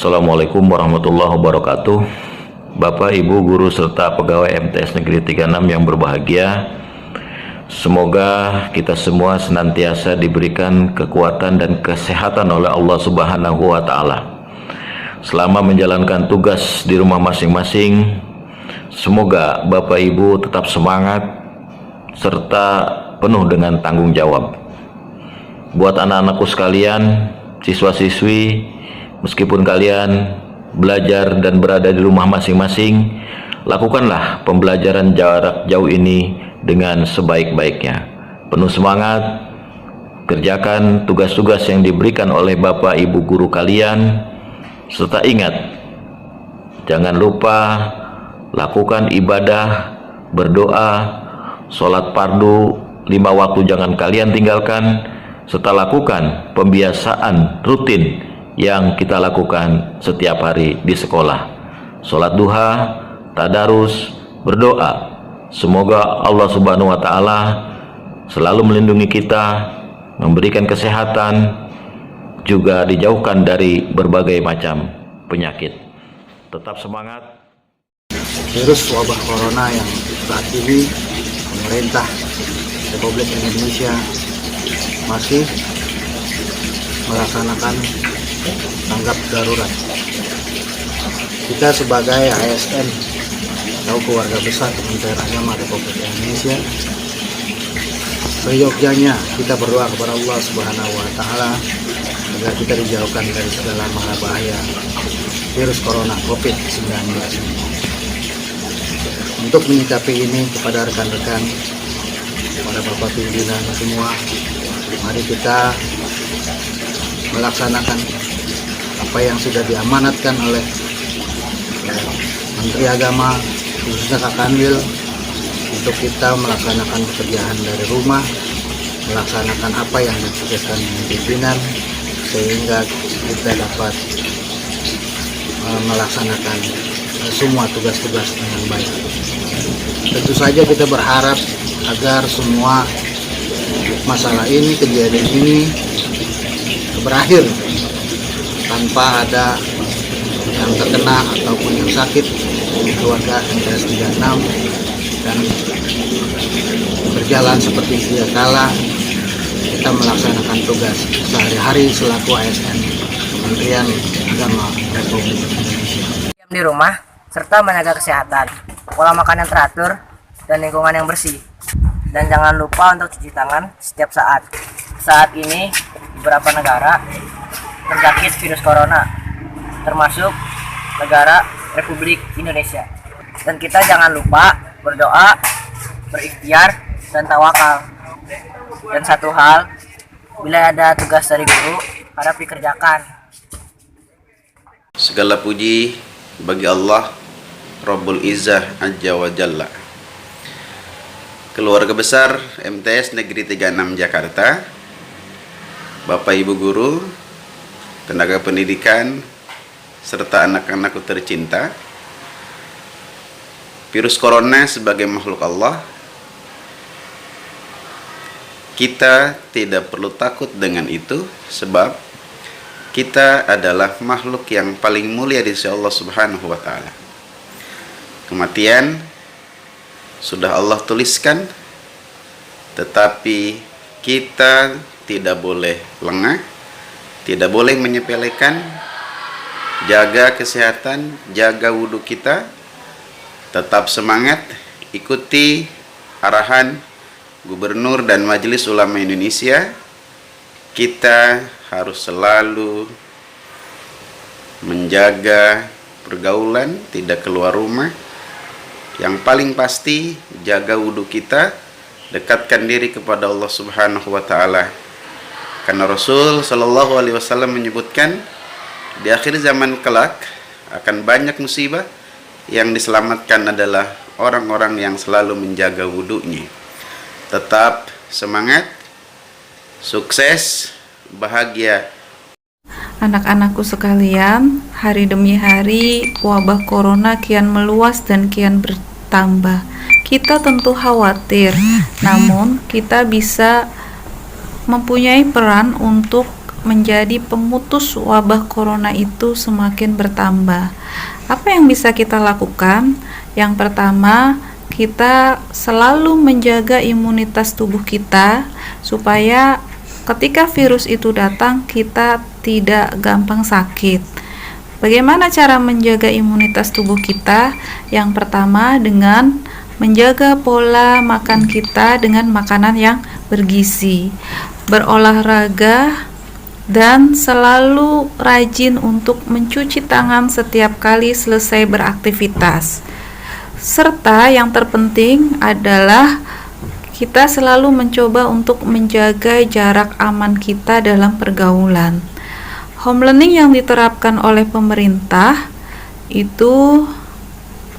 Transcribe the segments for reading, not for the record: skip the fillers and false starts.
Assalamualaikum warahmatullahi wabarakatuh. Bapak, Ibu, guru serta pegawai MTS Negeri 36 yang berbahagia, semoga kita semua senantiasa diberikan kekuatan dan kesehatan oleh Allah Subhanahu wa Ta'ala. Selama menjalankan tugas di rumah masing-masing, semoga Bapak Ibu tetap semangat serta penuh dengan tanggung jawab. Buat anak-anakku sekalian, siswa-siswi, meskipun kalian belajar dan berada di rumah masing-masing, lakukanlah pembelajaran jarak jauh ini dengan sebaik-baiknya. Penuh semangat, kerjakan tugas-tugas yang diberikan oleh Bapak Ibu guru kalian, serta ingat, jangan lupa lakukan ibadah, berdoa, sholat fardu 5 waktu jangan kalian tinggalkan, serta lakukan pembiasaan rutin yang kita lakukan setiap hari di sekolah. Sholat duha, tadarus, berdoa. Semoga Allah Subhanahu wa Ta'ala selalu melindungi kita, memberikan kesehatan, juga dijauhkan dari berbagai macam penyakit. Tetap semangat. Virus wabah corona yang saat ini pemerintah Republik Indonesia masih melaksanakan tanggap darurat. Kita sebagai ASN atau keluarga besar Kementerian Agama Republik Indonesia, seyogyanya kita berdoa kepada Allah Subhanahu wa Ta'ala agar kita dijauhkan dari segala mara bahaya virus corona COVID-19. Untuk menyikapi ini, kepada rekan-rekan, kepada Bapak pimpinan semua, mari kita melaksanakan apa yang sudah diamanatkan oleh Menteri Agama, khususnya Kak Kanwil, untuk kita melaksanakan pekerjaan dari rumah, melaksanakan apa yang ditugaskan pimpinan, sehingga kita dapat melaksanakan semua tugas-tugas dengan baik. Tentu saja kita berharap agar semua masalah ini, kejadian ini berakhir tanpa ada yang terkena ataupun yang sakit di keluarga MTS 36, dan berjalan seperti sedia kala kita melaksanakan tugas sehari-hari selaku ASN Kementerian Agama Republik Indonesia. Di rumah serta menjaga kesehatan, pola makan yang teratur, dan lingkungan yang bersih. Dan jangan lupa untuk cuci tangan setiap saat. Saat ini beberapa negara terjangkit virus corona, termasuk negara Republik Indonesia. Dan kita jangan lupa berdoa, berikhtiar, dan tawakal. Dan satu hal, bila ada tugas dari guru, harap dikerjakan. Segala puji bagi Allah Rabbul Izzah Azza wa Jalla. Keluarga besar MTS Negeri 36 Jakarta, Bapak Ibu guru, tenaga pendidikan, serta anak-anakku tercinta, virus corona sebagai makhluk Allah, kita tidak perlu takut dengan itu, sebab kita adalah makhluk yang paling mulia di sisi Allah Subhanahu wa Ta'ala. Kematian sudah Allah tuliskan, tetapi kita tidak boleh lengah, tidak boleh menyepelekan. Jaga kesehatan, jaga wudhu kita, tetap semangat, ikuti arahan Gubernur dan Majelis Ulama Indonesia. Kita harus selalu menjaga pergaulan, tidak keluar rumah. Yang paling pasti, jaga wudhu kita, dekatkan diri kepada Allah Subhanahu wa Ta'ala. Karena Rasul Shallallahu Alaihi Wasallam menyebutkan, di akhir zaman kelak akan banyak musibah, yang diselamatkan adalah orang-orang yang selalu menjaga wudhunya. Tetap semangat, sukses, bahagia. Anak-anakku sekalian, hari demi hari wabah corona kian meluas dan kian bertambah. Kita tentu khawatir, namun kita bisa mempunyai peran untuk menjadi pemutus wabah corona itu semakin bertambah. Apa yang bisa kita lakukan? Yang pertama, kita selalu menjaga imunitas tubuh kita supaya ketika virus itu datang kita tidak gampang sakit. Bagaimana cara menjaga imunitas tubuh kita? Yang pertama dengan menjaga pola makan kita dengan makanan yang bergizi, berolahraga, dan selalu rajin untuk mencuci tangan setiap kali selesai beraktivitas. Serta yang terpenting adalah kita selalu mencoba untuk menjaga jarak aman kita dalam pergaulan. Home learning yang diterapkan oleh pemerintah itu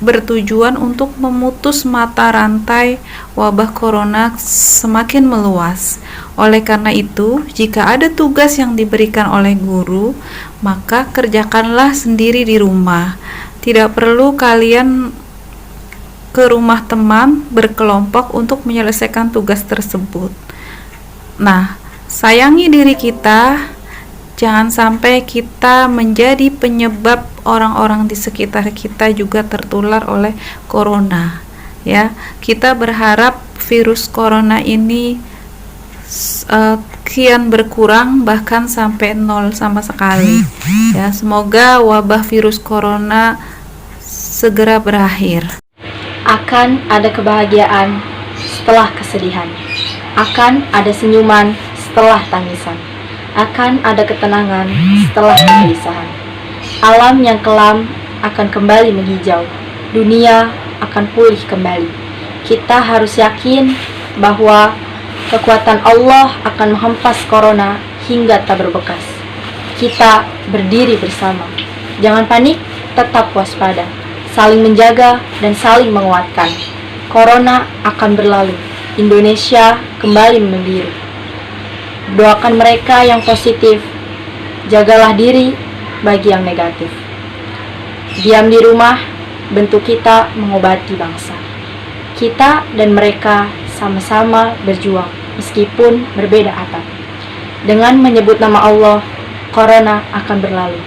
bertujuan untuk memutus mata rantai wabah corona semakin meluas. Oleh karena itu, jika ada tugas yang diberikan oleh guru, maka kerjakanlah sendiri di rumah. Tidak perlu kalian ke rumah teman berkelompok untuk menyelesaikan tugas tersebut. Nah, sayangi diri kita. Jangan sampai kita menjadi penyebab orang-orang di sekitar kita juga tertular oleh corona. Ya, kita berharap virus corona ini kian berkurang bahkan sampai nol sama sekali. Ya, semoga wabah virus corona segera berakhir. Akan ada kebahagiaan setelah kesedihan. Akan ada senyuman setelah tangisan. Akan ada ketenangan setelah kegelisahan. Alam yang kelam akan kembali menghijau. Dunia akan pulih kembali. Kita harus yakin bahwa kekuatan Allah akan menghempas corona hingga tak berbekas. Kita berdiri bersama. Jangan panik, tetap waspada. Saling menjaga dan saling menguatkan. Corona akan berlalu. Indonesia kembali membiru. Doakan mereka yang positif, jagalah diri bagi yang negatif. Diam di rumah, bentuk kita mengobati bangsa. Kita dan mereka sama-sama berjuang, meskipun berbeda atap. Dengan menyebut nama Allah, corona akan berlalu.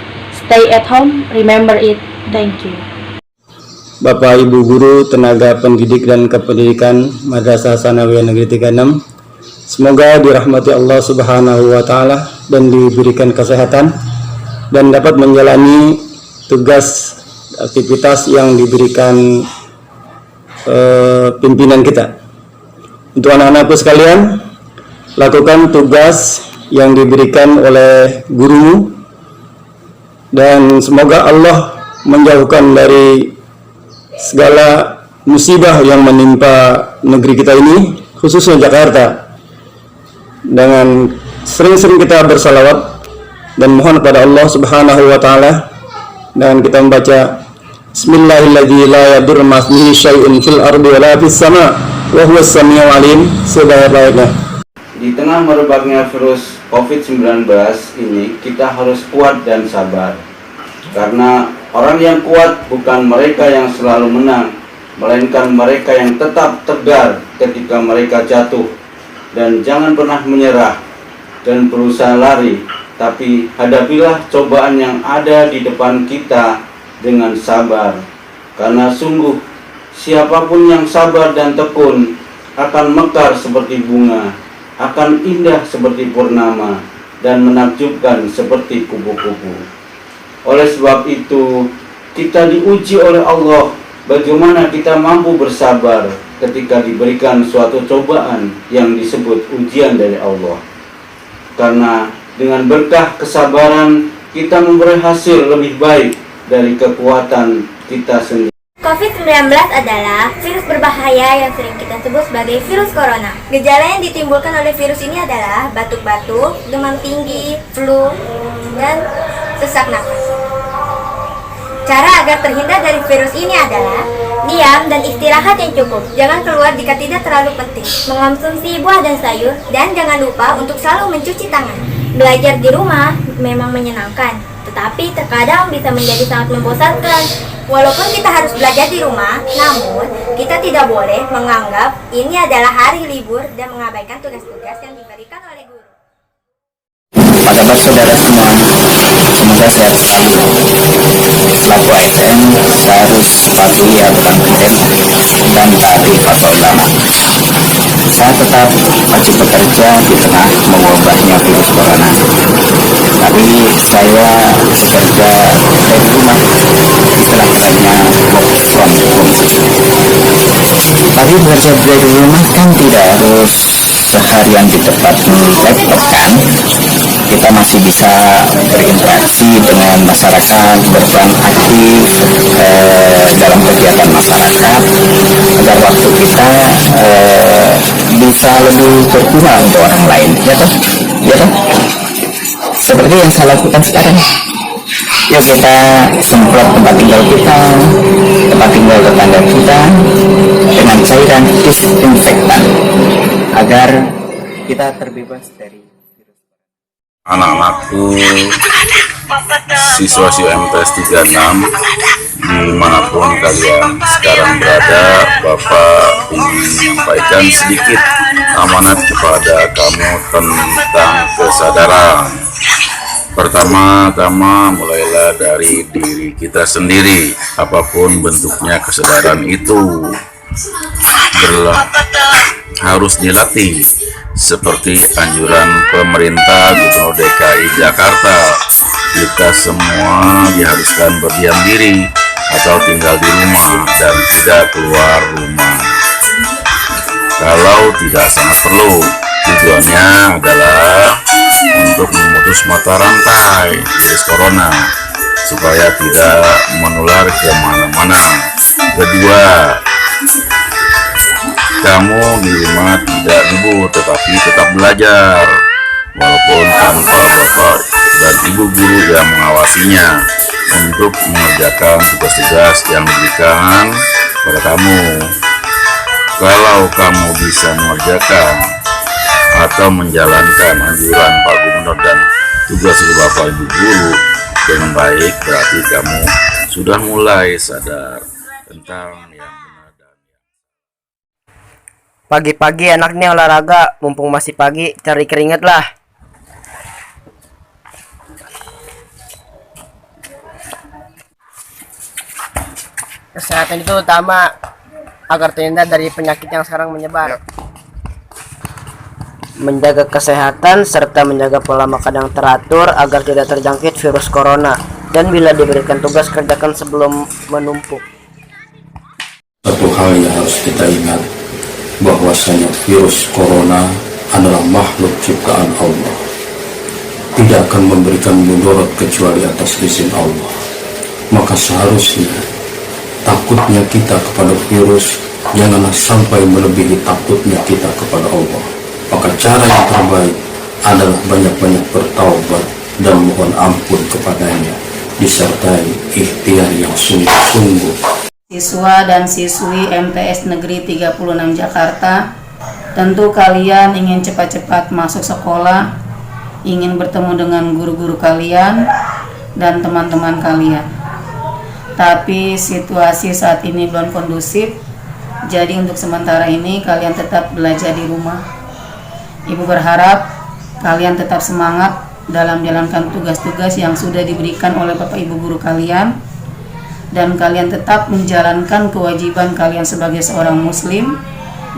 Stay at home, remember it. Thank you. Bapak Ibu Guru, tenaga pendidik dan kependidikan Madrasah Tsanawiyah Negeri 36, semoga dirahmati Allah Subhanahu wa Ta'ala dan diberikan kesehatan dan dapat menjalani tugas aktivitas yang diberikan pimpinan kita. Untuk anak-anakku sekalian, lakukan tugas yang diberikan oleh gurumu dan semoga Allah menjauhkan dari segala musibah yang menimpa negeri kita ini, khususnya Jakarta. Dengan sering-sering kita bersalawat dan mohon kepada Allah Subhanahu wa Ta'ala, dan kita membaca Bismillahirrahmanirrahim, la yadurru ma'asmihi syai'un fil ardi wa la fis sama' wa huwas samiul alim. Sebaik-baiknya. Di tengah merebaknya virus COVID-19 ini, kita harus kuat dan sabar. Karena orang yang kuat bukan mereka yang selalu menang, melainkan mereka yang tetap tegar ketika mereka jatuh. Dan jangan pernah menyerah dan berusaha lari, tapi hadapilah cobaan yang ada di depan kita dengan sabar. Karena sungguh siapapun yang sabar dan tekun akan mekar seperti bunga, akan indah seperti purnama, dan menakjubkan seperti kupu-kupu. Oleh sebab itu, kita diuji oleh Allah bagaimana kita mampu bersabar ketika diberikan suatu cobaan yang disebut ujian dari Allah. Karena dengan berkah kesabaran, kita memperoleh hasil lebih baik dari kekuatan kita sendiri. COVID-19 adalah virus berbahaya yang sering kita sebut sebagai virus corona. Gejala yang ditimbulkan oleh virus ini adalah batuk-batuk, demam tinggi, flu, dan sesak napas. Cara agar terhindar dari virus ini adalah diam dan istirahat yang cukup. Jangan keluar jika tidak terlalu penting. Mengonsumsi buah dan sayur, dan jangan lupa untuk selalu mencuci tangan. Belajar di rumah memang menyenangkan, tetapi terkadang bisa menjadi sangat membosankan. Walaupun kita harus belajar di rumah, namun kita tidak boleh menganggap ini adalah hari libur dan mengabaikan tugas-tugas yang diberikan oleh guru. Pada masa sehat selalu. Selaku ASN, saya harus patuhi aturan PTM dan taati fatwa ulama. Saya tetap wajib bekerja di tengah mewabahnya virus corona. Tapi saya bekerja dari rumah, istilah kerennya work from home. Tapi bekerja dari rumah kan tidak harus seharian di depan laptop kan. Kita masih bisa berinteraksi dengan masyarakat, berperan aktif dalam kegiatan masyarakat agar waktu kita bisa lebih berguna untuk orang lain, ya toh? Ya toh? Seperti yang saya lakukan sekarang. Yuk kita semprot tempat tinggal kita, tempat tinggal tetangga kita dengan cairan disinfektan agar kita terbebas dari anak-anakku siswa-siswa MTS 36 dimanapun kalian sekarang berada. Bapak ingin menyampaikan sedikit amanat kepada kamu tentang kesadaran. Pertama-tama mulailah dari diri kita sendiri, apapun bentuknya kesadaran itu harus dilatih, seperti anjuran pemerintah Gubernur DKI Jakarta. Kita semua diharuskan berdiam diri atau tinggal di rumah dan tidak keluar rumah kalau tidak sangat perlu. Tujuannya adalah untuk memutus mata rantai virus corona supaya tidak menular ke mana-mana. Kedua, kamu di rumah tidak libur tetapi tetap belajar walaupun tanpa bapak dan ibu guru yang mengawasinya untuk mengerjakan tugas-tugas yang diberikan pada kamu. Kalau kamu bisa mengerjakan atau menjalankan anjuran Pak Gubernur dan tugas bapak ibu guru dengan baik, berarti kamu sudah mulai sadar tentang yang benar dan Pagi-pagi enaknya olahraga, mumpung masih pagi, cari keringat lah. Kesehatan itu utama agar terhindar dari penyakit yang sekarang menyebar. Menjaga kesehatan serta menjaga pola makan yang teratur agar tidak terjangkit virus corona. Dan bila diberikan tugas, kerjakan sebelum menumpuk. Satu hal yang harus kita ingat, bahwasanya virus corona adalah makhluk ciptaan Allah, tidak akan memberikan mudarat kecuali atas izin Allah. Maka seharusnya takutnya kita kepada virus janganlah sampai melebihi takutnya kita kepada Allah. Maka cara yang terbaik adalah banyak-banyak bertaubat dan mohon ampun kepadanya, disertai ikhtiar yang sungguh-sungguh. Siswa dan siswi MTS Negeri 36 Jakarta, tentu kalian ingin cepat-cepat masuk sekolah, ingin bertemu dengan guru-guru kalian dan teman-teman kalian. Tapi situasi saat ini belum kondusif, jadi untuk sementara ini kalian tetap belajar di rumah. Ibu berharap kalian tetap semangat dalam menjalankan tugas-tugas yang sudah diberikan oleh Bapak Ibu guru kalian, dan kalian tetap menjalankan kewajiban kalian sebagai seorang muslim,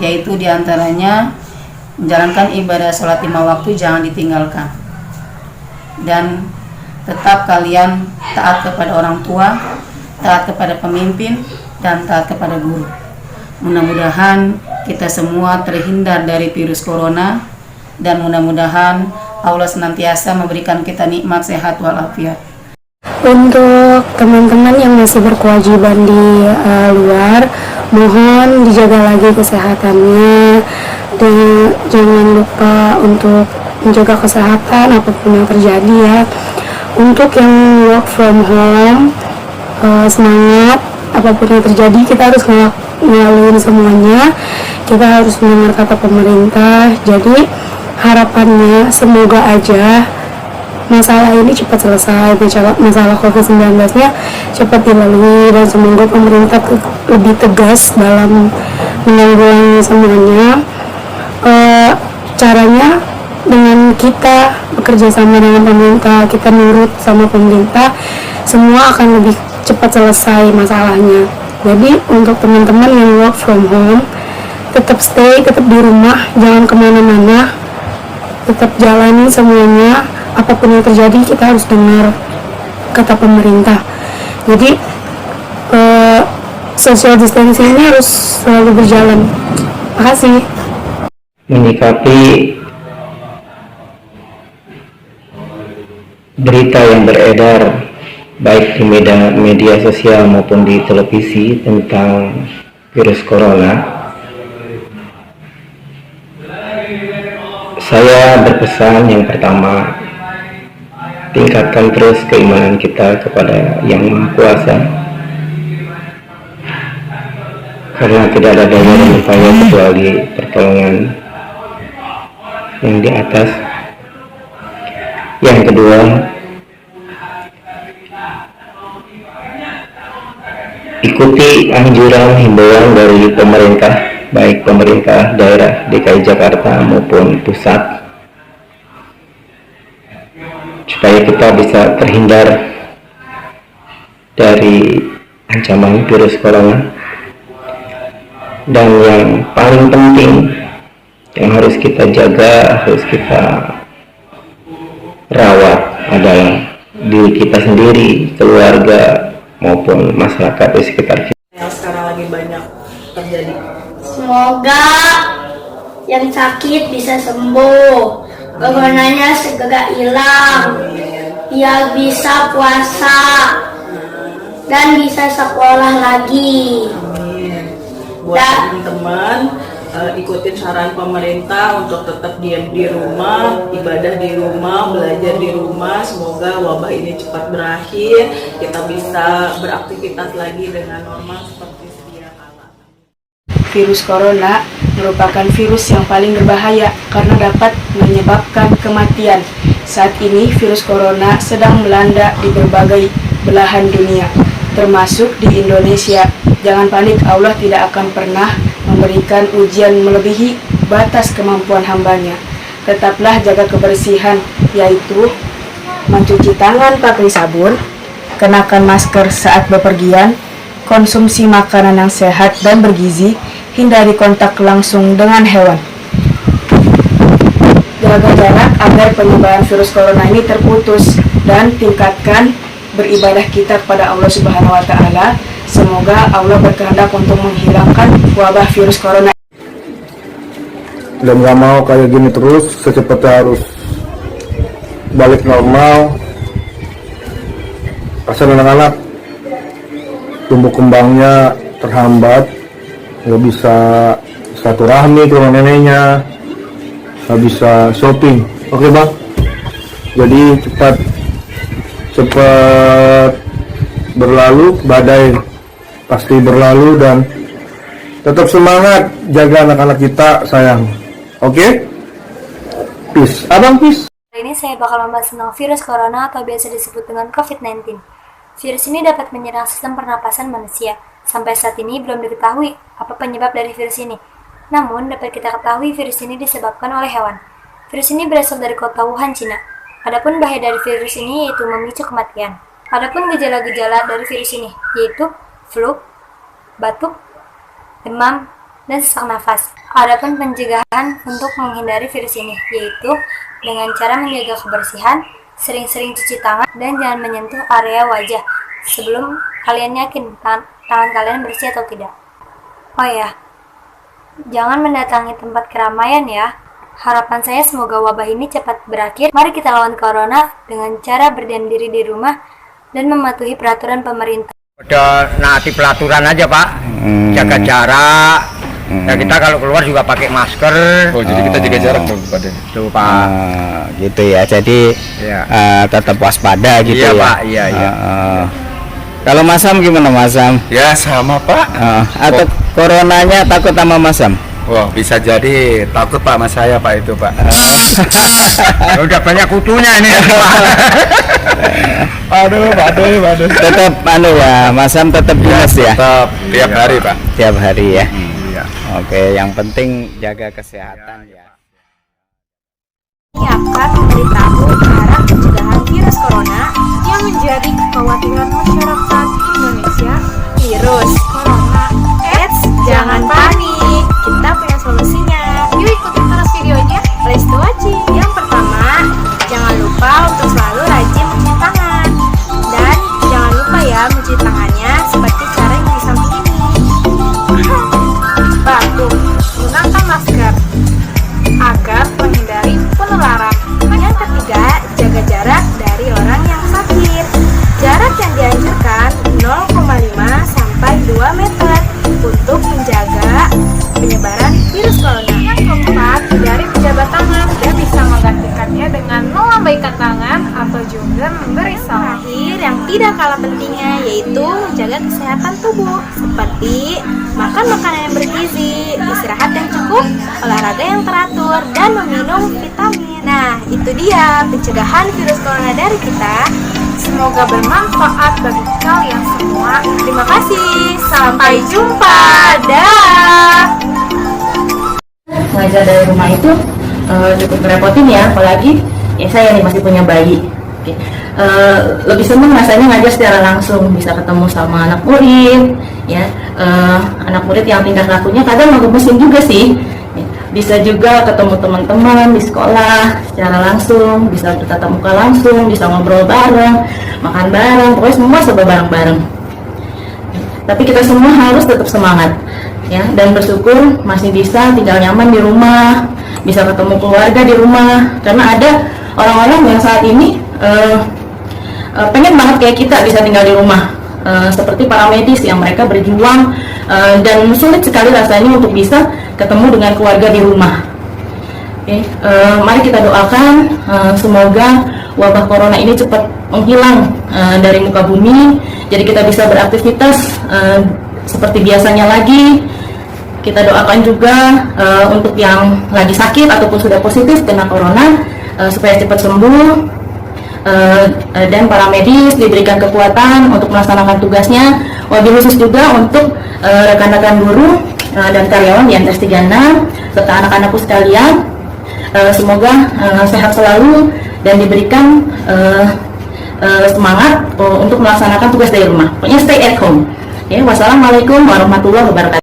yaitu diantaranya menjalankan ibadah sholat 5 waktu jangan ditinggalkan, dan tetap kalian taat kepada orang tua, taat kepada pemimpin, dan taat kepada guru. Mudah-mudahan kita semua terhindar dari virus corona, dan mudah-mudahan Allah senantiasa memberikan kita nikmat sehat walafiat. Untuk teman-teman yang masih berkewajiban di luar, mohon dijaga lagi kesehatannya, dan jangan lupa untuk menjaga kesehatan apapun yang terjadi ya. Untuk yang work from home, semangat, apapun yang terjadi kita harus ngelaluin semuanya, kita harus mendengar kata pemerintah. Jadi harapannya semoga aja masalah ini cepat selesai, masalah COVID-19 nya cepat dilalui, dan semoga pemerintah lebih tegas dalam menanggulangi semuanya. Caranya dengan kita bekerja sama dengan pemerintah, kita nurut sama pemerintah, semua akan lebih cepat selesai masalahnya. Jadi untuk teman-teman yang work from home, tetap stay, tetap di rumah, jangan kemana-mana, tetap jalani semuanya, apapun yang terjadi kita harus dengar kata pemerintah. Jadi social distancing ini harus selalu berjalan. Makasih. Menyikapi berita yang beredar baik di media sosial maupun di televisi tentang virus corona, saya berpesan yang pertama, tingkatkan terus keimanan kita kepada Yang Maha Kuasa, karena tidak ada daya dan upaya kecuali pertolongan yang di atas. Yang kedua, ikuti anjuran himbauan dari pemerintah, baik pemerintah daerah DKI Jakarta maupun pusat, supaya kita bisa terhindar dari ancaman virus corona. Dan yang paling penting yang harus kita jaga, harus kita rawat adalah diri kita sendiri, keluarga maupun masyarakat di sekitar kita. Yang sekarang lagi banyak terjadi. Semoga yang sakit bisa sembuh, coronanya segera hilang, biar bisa puasa dan bisa sekolah lagi. Buat teman-teman, ikutin saran pemerintah untuk tetap diam di rumah, ibadah di rumah, belajar di rumah. Semoga wabah ini cepat berakhir, kita bisa beraktivitas lagi dengan normal seperti sedia kala. Virus corona merupakan virus yang paling berbahaya karena dapat menyebabkan kematian. Saat ini virus corona sedang melanda di berbagai belahan dunia, termasuk di Indonesia. Jangan panik, Allah tidak akan pernah memberikan ujian melebihi batas kemampuan hambanya. Tetaplah jaga kebersihan, yaitu mencuci tangan pakai sabun, kenakan masker saat bepergian, konsumsi makanan yang sehat dan bergizi, hindari kontak langsung dengan hewan. Jaga jarak agar penyebaran virus corona ini terputus, dan tingkatkan beribadah kita kepada Allah Subhanahu wa Ta'ala. Semoga Allah berkehendak untuk menghilangkan wabah virus corona. Dan gak mau kayak gini terus, secepatnya harus balik normal. Pasal anak-anak tumbuh kembangnya terhambat, nggak bisa silaturahmi ke rumah neneknya, nggak bisa shopping. Oke bang, jadi cepat berlalu, badai pasti berlalu, dan tetap semangat jaga anak-anak kita sayang. Oke? Peace. Abang peace. Hari ini saya bakal membahas tentang virus corona atau biasa disebut dengan COVID-19. Virus ini dapat menyerang sistem pernapasan manusia. Sampai saat ini belum diketahui apa penyebab dari virus ini. Namun dapat kita ketahui virus ini disebabkan oleh hewan. Virus ini berasal dari kota Wuhan, Cina. Adapun bahaya dari virus ini yaitu memicu kematian. Adapun gejala-gejala dari virus ini yaitu flu, batuk, demam, dan sesak nafas. Adapun pencegahan untuk menghindari virus ini yaitu dengan cara menjaga kebersihan, sering-sering cuci tangan, dan jangan menyentuh area wajah sebelum kalian yakin tangan kalian bersih atau tidak. Oh ya, jangan mendatangi tempat keramaian ya. Harapan saya semoga wabah ini cepat berakhir. Mari kita lawan corona dengan cara berdiam diri di rumah dan mematuhi peraturan pemerintah. Udah naati peraturan aja Pak, jaga jarak. Ya kita kalau keluar juga pakai masker. Oh jadi kita jaga jarak dong Pak. Tuh Pak. Gitu ya, jadi ya. Tetap waspada gitu iya, ya Pak, iya. Kalau Mas Sam gimana Mas Sam? Ya sama Pak. Atau coronanya takut sama Mas Sam? Wah bisa jadi takut Pak mas saya Pak itu Pak. Udah banyak kutunya ini Pak. Aduh. Tetap ya, Mas Sam tetap dinas ya? Tetap tiap hari Pak. Tiap hari ya. Iya. Oke, yang penting jaga kesehatan ya. Ini akan memberitahu cara pencegahan virus corona yang menjadi kekhawatiran masyarakat Indonesia. Virus corona, jangan panik, kita punya solusinya. Yuk ikutin terus videonya, let's do watching. Yang pertama, jangan lupa untuk selalu rajin mencuci tangan. Dan jangan lupa ya mencuci tangannya seperti cara yang di samping ini. Batuk, gunakan masker agar menghindari penularan. Yang ketiga, jaga jarak dari orang yang sakit. Jarak yang dianjurkan 0,5 sampai 2 meter untuk menjaga penyebaran virus corona. Yang keempat, dari pejabat tangan dan bisa menggantikannya dengan melambaikan tangan atau juga memberi salam. Terakhir, yang tidak kalah pentingnya yaitu menjaga kesehatan tubuh seperti makan makanan yang bergizi, istirahat yang cukup, olahraga yang teratur, dan meminum vitamin. Nah, itu dia pencegahan virus corona dari kita. Semoga bermanfaat bagi kalian semua. Terima kasih. Sampai jumpa. Dah. Ngajar dari rumah itu cukup merepotin ya, apalagi ya saya nih masih punya bayi. Oke. Lebih senang rasanya ngajar secara langsung, bisa ketemu sama anak murid, ya. Anak murid yang tingkah lakunya kadang ngegemesin juga sih. Bisa juga ketemu teman-teman di sekolah secara langsung, bisa bertatap muka langsung, bisa ngobrol bareng, makan bareng, pokoknya semua serba bareng-bareng. Tapi kita semua harus tetap semangat, ya, dan bersyukur masih bisa tinggal nyaman di rumah, bisa ketemu keluarga di rumah, karena ada orang-orang yang saat ini pengen banget kayak kita bisa tinggal di rumah, seperti para medis yang mereka berjuang dan sulit sekali rasanya untuk bisa ketemu dengan keluarga di rumah. Oke, mari kita doakan semoga wabah corona ini cepat menghilang dari muka bumi, jadi kita bisa beraktivitas seperti biasanya lagi. Kita doakan juga untuk yang lagi sakit ataupun sudah positif kena corona supaya cepat sembuh, dan para medis diberikan kekuatan untuk melaksanakan tugasnya. Wabil khusus juga untuk rekan-rekan guru dan karyawan di MTS 36 serta anak-anakku sekalian, semoga sehat selalu dan diberikan semangat untuk melaksanakan tugas dari rumah. Pokoknya stay at home. Ya, wassalamualaikum warahmatullahi wabarakatuh.